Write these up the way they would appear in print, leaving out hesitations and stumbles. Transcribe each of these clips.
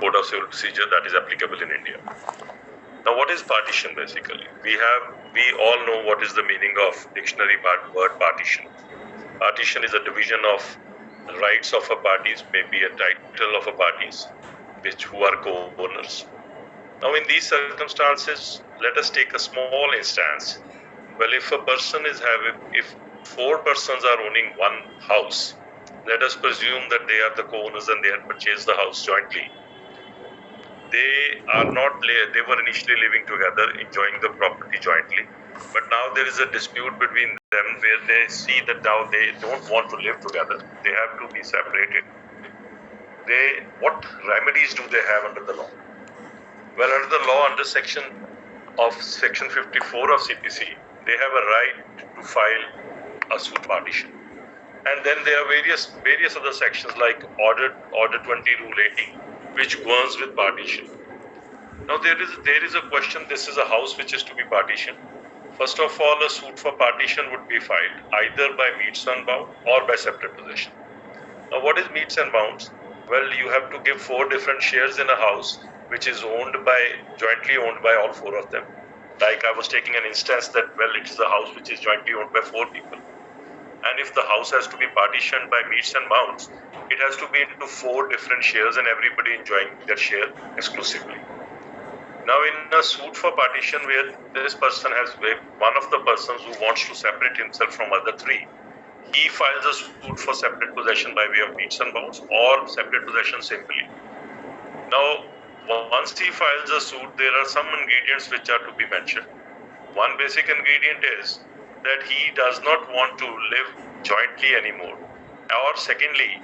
Code of Civil Procedure that is applicable in India. Now, what is partition basically? We all know what is the meaning of dictionary word partition. Partition is a division of rights of a parties, maybe a title of a parties, who are co-owners. Now, in these circumstances, let us take a small instance. Well, if if 4 persons are owning one house, let us presume that they are the co-owners and they had purchased the house jointly. They were initially living together, enjoying the property jointly. But now there is a dispute between them where they see that now they don't want to live together. They have to be separated. What remedies do they have under the law? Well, under the law, under section 54 of CPC, they have a right to file a suit partition. And then there are various other sections like Order 20 Rule 80, which goes with partition. Now there is a question. This is a house which is to be partitioned. First of all, a suit for partition would be filed either by metes and bounds or by separate possession. Now, what is metes and bounds? Well, you have to give 4 different shares in a house which is jointly owned by all 4 of them. Like I was taking an instance that, well, it is a house which is jointly owned by 4 people. And if the house has to be partitioned by metes and bounds, it has to be into 4 different shares and everybody enjoying their share exclusively. Now, in a suit for partition where one of the persons who wants to separate himself from other 3, he files a suit for separate possession by way of metes and bounds or separate possession simply. Now, once he files a suit, there are some ingredients which are to be mentioned. One basic ingredient is that he does not want to live jointly anymore. Or secondly,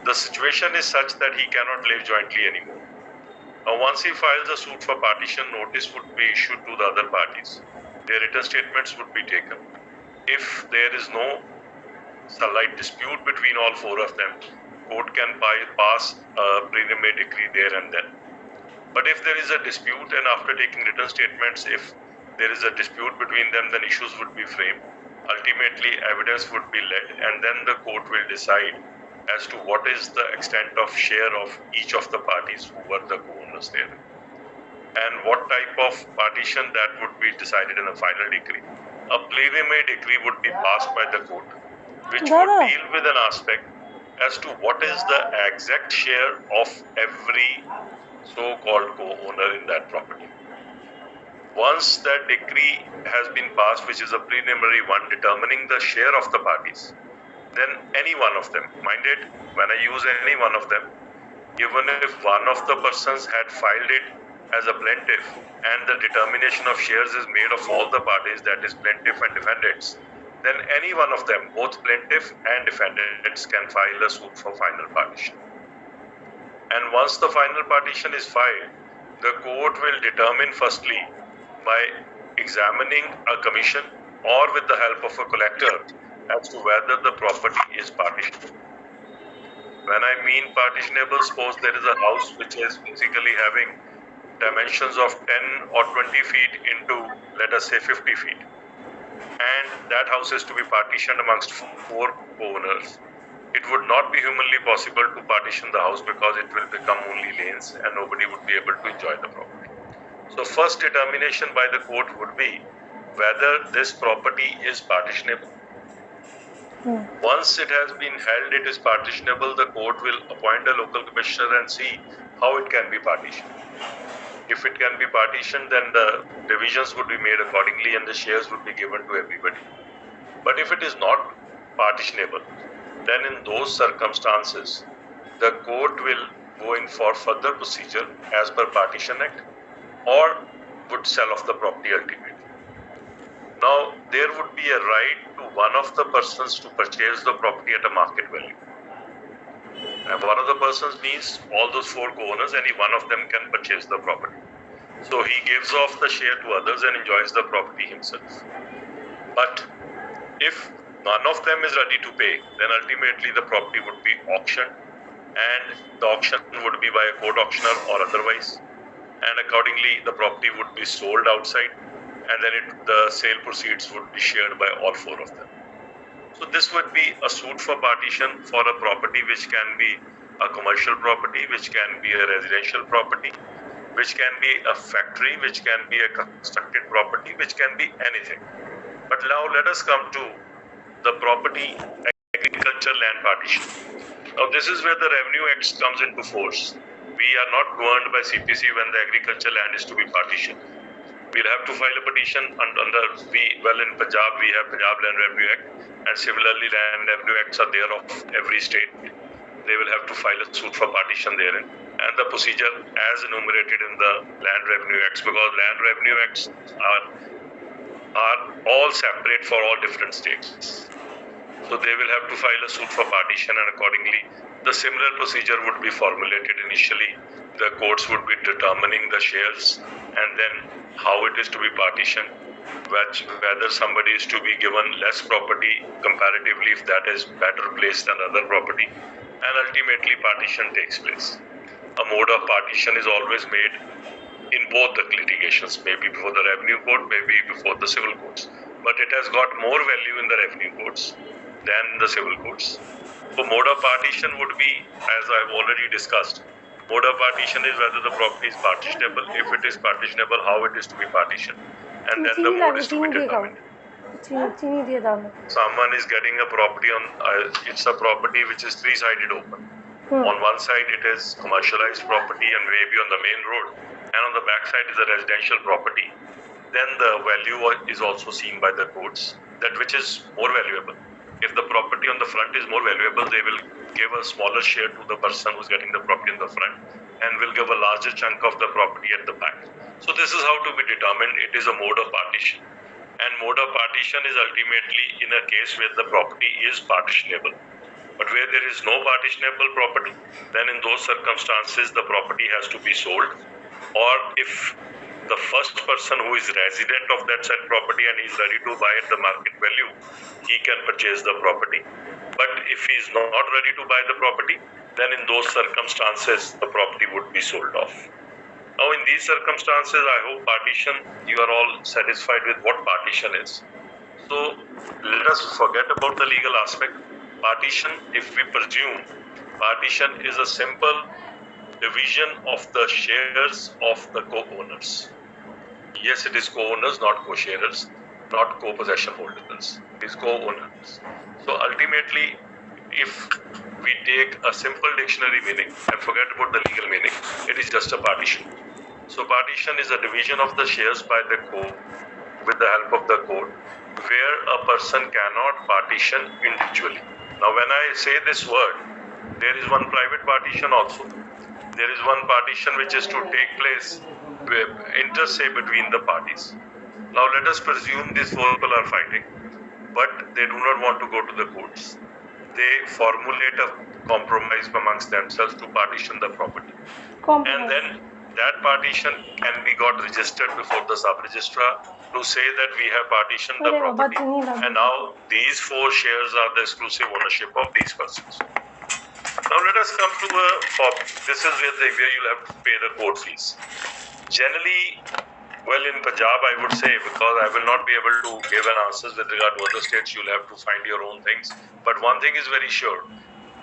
the situation is such that he cannot live jointly anymore. Now, once he files a suit for partition, notice would be issued to the other parties. Their written statements would be taken. If there is no slight dispute between all 4 of them, court can pass a preliminary decree there and then. But if there is a dispute and after taking written statements, if there is a dispute between them, then issues would be framed. Ultimately, evidence would be led and then the court will decide as to what is the extent of share of each of the parties who were the co-owners there. And what type of partition that would be decided in a final decree. A preliminary decree would be passed by the court, which would deal with an aspect as to what is the exact share of every so-called co-owner in that property. Once that decree has been passed, which is a preliminary one determining the share of the parties, then any one of them, mind it, when I use any one of them, even if one of the persons had filed it as a plaintiff and the determination of shares is made of all the parties, that is plaintiff and defendants, then any one of them, both plaintiff and defendants, can file a suit for final partition. And once the final partition is filed, the court will determine firstly by examining a commission or with the help of a collector as to whether the property is partitionable. When I mean partitionable, suppose there is a house which is basically having dimensions of 10 or 20 feet into, let us say, 50 feet. And that house is to be partitioned amongst 4 owners. It would not be humanly possible to partition the house because it will become only lanes and nobody would be able to enjoy the property. So first determination by the court would be whether this property is partitionable. Once it has been held it is partitionable, the court will appoint a local commissioner and see how it can be partitioned. If it can be partitioned, then the divisions would be made accordingly and the shares would be given to everybody. But if it is not partitionable, then in those circumstances, the court will go in for further procedure as per Partition Act or would sell off the property ultimately. Now, there would be a right to one of the persons to purchase the property at a market value. And one of the persons means all those 4 co-owners, any one of them can purchase the property. So he gives off the share to others and enjoys the property himself. But if none of them is ready to pay, then ultimately the property would be auctioned, and the auction would be by a court auctioneer or otherwise. And accordingly, the property would be sold outside, and then the sale proceeds would be shared by all 4 of them. So this would be a suit for partition for a property which can be a commercial property, which can be a residential property, which can be a factory, which can be a constructed property, which can be anything. But now let us come to the property agriculture land partition. Now this is where the Revenue Act comes into force. We are not governed by CPC when the agriculture land is to be partitioned. We'll have to file a petition in Punjab we have Punjab Land Revenue Act, and similarly Land Revenue Acts are there of every state. They will have to file a suit for partition therein, and the procedure as enumerated in the Land Revenue Acts, because Land Revenue Acts are all separate for all different states. So they will have to file a suit for partition, and accordingly the similar procedure would be formulated initially. The courts would be determining the shares and then how it is to be partitioned, whether somebody is to be given less property comparatively if that is better placed than other property, and ultimately partition takes place. A mode of partition is always made in both the litigations, maybe before the revenue court, maybe before the civil courts, but it has got more value in the revenue courts than the civil courts. So mode of partition would be, as I've already discussed, mode of partition is whether the property is partitionable. If it is partitionable, how it is to be partitioned, and then the mode is to be determined. Someone is getting a property on, it's a property which is three-sided open. On one side it is commercialized property and maybe on the main road, and on the back side is a residential property. Then the value is also seen by the courts, that which is more valuable. If the property on the front is more valuable, they will give a smaller share to the person who's getting the property in the front, and will give a larger chunk of the property at the back. So this is how to be determined. It is a mode of partition, and mode of partition is ultimately in a case where the property is partitionable. But where there is no partitionable property, then in those circumstances the property has to be sold, or if the first person who is resident of that said property and is ready to buy at the market value, he can purchase the property. But if he is not ready to buy the property, then in those circumstances the property would be sold off. Now in these circumstances, I hope partition, you are all satisfied with what partition is. So let us forget about the legal aspect. Partition, if we presume, partition is a simple division of the shares of the co-owners. Yes, it is co-owners, not co-sharers, not co-possession holders. It is co-owners. So ultimately, if we take a simple dictionary meaning and forget about the legal meaning, it is just a partition. So partition is a division of the shares by the co with the help of the code, where a person cannot partition individually. Now when I say this word, there is one private partition also. There is one partition which is to take place inter se between the parties. Now let us presume these four people are fighting, but they do not want to go to the courts. They formulate a compromise amongst themselves to partition the property. And then that partition can be got registered before the sub-registrar to say that we have partitioned the property, and now these four shares are the exclusive ownership of these persons. Now let us come to this is where you'll have to pay the court fees. Generally, well, in Punjab, I would say, because I will not be able to give an answers with regard to other states, you'll have to find your own things. But one thing is very sure,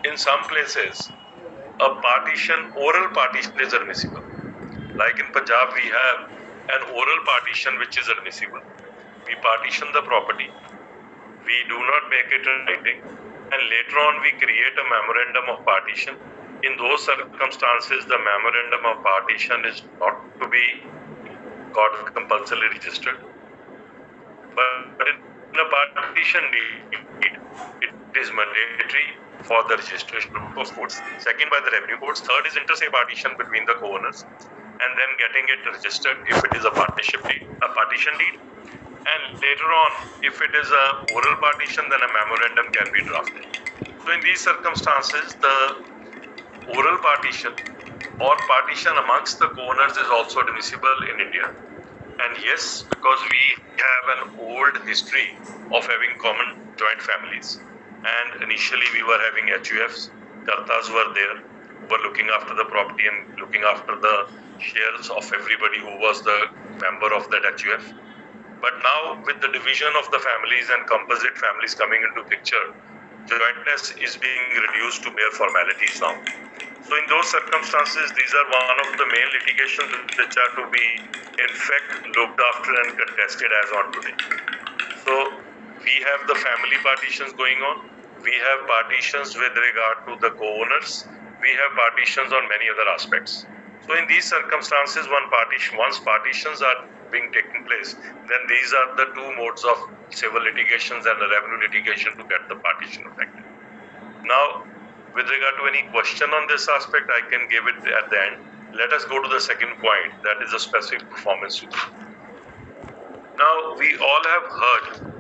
in some places, a partition, oral partition is admissible. Like in Punjab, we have an oral partition which is admissible. We partition the property, we do not make it in writing, and later on we create a memorandum of partition. In those circumstances, the memorandum of partition is not to be got compulsorily registered. But in a partition deed, it is mandatory for the registration of courts. Second, by the revenue courts. Third is inter se partition between the co-owners, and then getting it registered if it is a partition deed. And later on, if it is a oral partition, then a memorandum can be drafted. So in these circumstances, the oral partition or partition amongst the co-owners is also admissible in India. And yes, because we have an old history of having common joint families, and initially we were having HUFs, Kartas were there, were looking after the property and looking after the shares of everybody who was the member of that HUF. But now with the division of the families and composite families coming into picture, jointness is being reduced to mere formalities now. So in those circumstances, these are one of the main litigations which are to be, in fact, looked after and contested as on today. So we have the family partitions going on. We have partitions with regard to the co-owners. We have partitions on many other aspects. So in these circumstances, once partitions are being taken place, then these are the two modes of civil litigations and the revenue litigation to get the partition effective. Now, with regard to any question on this aspect, I can give it at the end. Let us go to the second point, that is the specific performance review. Now, we all have heard,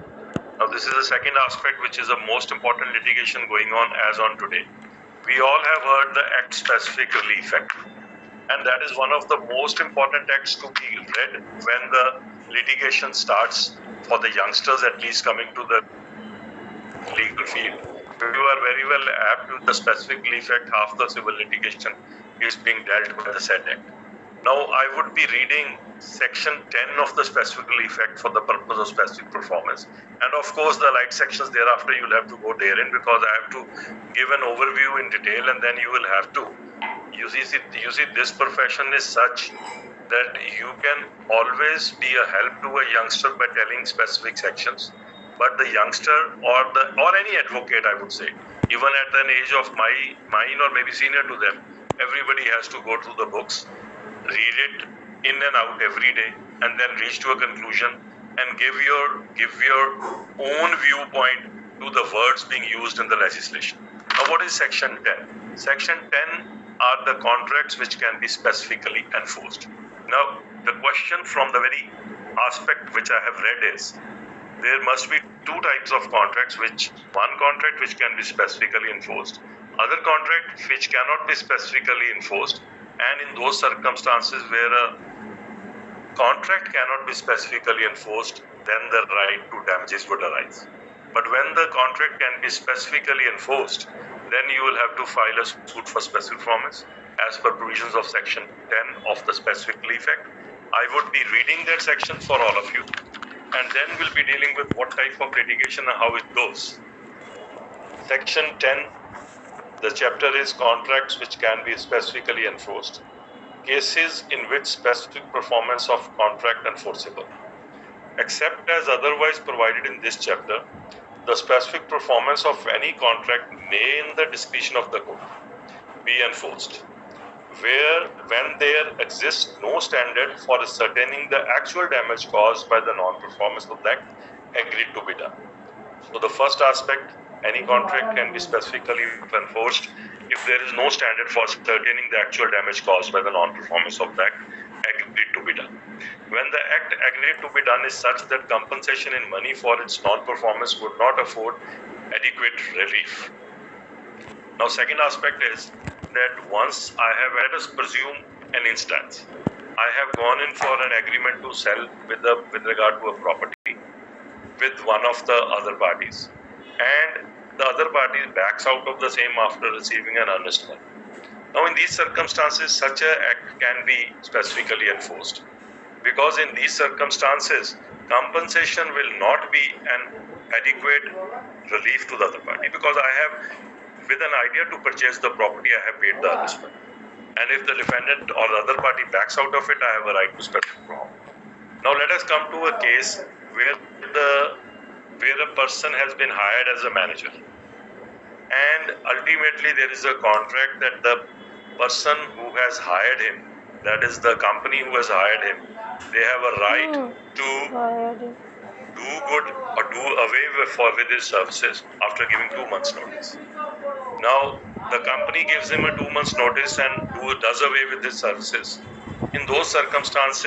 now this is the second aspect which is the most important litigation going on as on today. We all have heard the Act Specific Relief Act, and that is one of the most important acts to be read when the litigation starts for the youngsters, at least coming to the legal field. You are very well apt with the Specific Relief Act. Half the civil litigation is being dealt by the said act. Now, I would be reading section 10 of the Specific Relief Act for the purpose of specific performance. And of course, the light sections thereafter, you'll have to go therein because I have to give an overview in detail, and then you will have to. You see, this profession is such that you can always be a help to a youngster by telling specific sections. But the youngster or any advocate, I would say, even at an age of mine or maybe senior to them, everybody has to go through the books, read it in and out every day, and then reach to a conclusion and give your own viewpoint to the words being used in the legislation. Now, what is Section 10? Section 10 are the contracts which can be specifically enforced. Now, the question from the very aspect which I have read is, there must be two types of contracts, one contract which can be specifically enforced, other contract which cannot be specifically enforced, and in those circumstances where a contract cannot be specifically enforced, then the right to damages would arise. But when the contract can be specifically enforced, then you will have to file a suit for specific performance as per provisions of Section 10 of the Specific Relief Act. I would be reading that section for all of you, and then we'll be dealing with what type of litigation and how it goes. Section 10, the chapter is contracts which can be specifically enforced. Cases in which specific performance of contract enforceable. Except as otherwise provided in this chapter, the specific performance of any contract may, in the discretion of the court, be enforced, when there exists no standard for ascertaining the actual damage caused by the non-performance of the act agreed to be done. So the first aspect, any contract can be specifically enforced if there is no standard for ascertaining the actual damage caused by the non-performance of the act agreed to be done. When the act agreed to be done is such that compensation in money for its non-performance would not afford adequate relief. Now, second aspect is that once let us presume an instance. I have gone in for an agreement to sell with regard to a property with one of the other parties, and the other party backs out of the same after receiving an earnest money. Now, in these circumstances, such an act can be specifically enforced, because in these circumstances, compensation will not be an adequate relief to the other party, because I have, with an idea to purchase the property, I have paid the earnest money. And if the defendant or the other party backs out of it, I have a right to specific performance. Now, let us come to a case where a person has been hired as a manager, and ultimately there is a contract that the person who has hired him, that is the company who has hired him, they have a right to do good or do away with his services after giving 2 months notice. Now, the company gives him a 2 months notice and does away with his services. In those circumstances,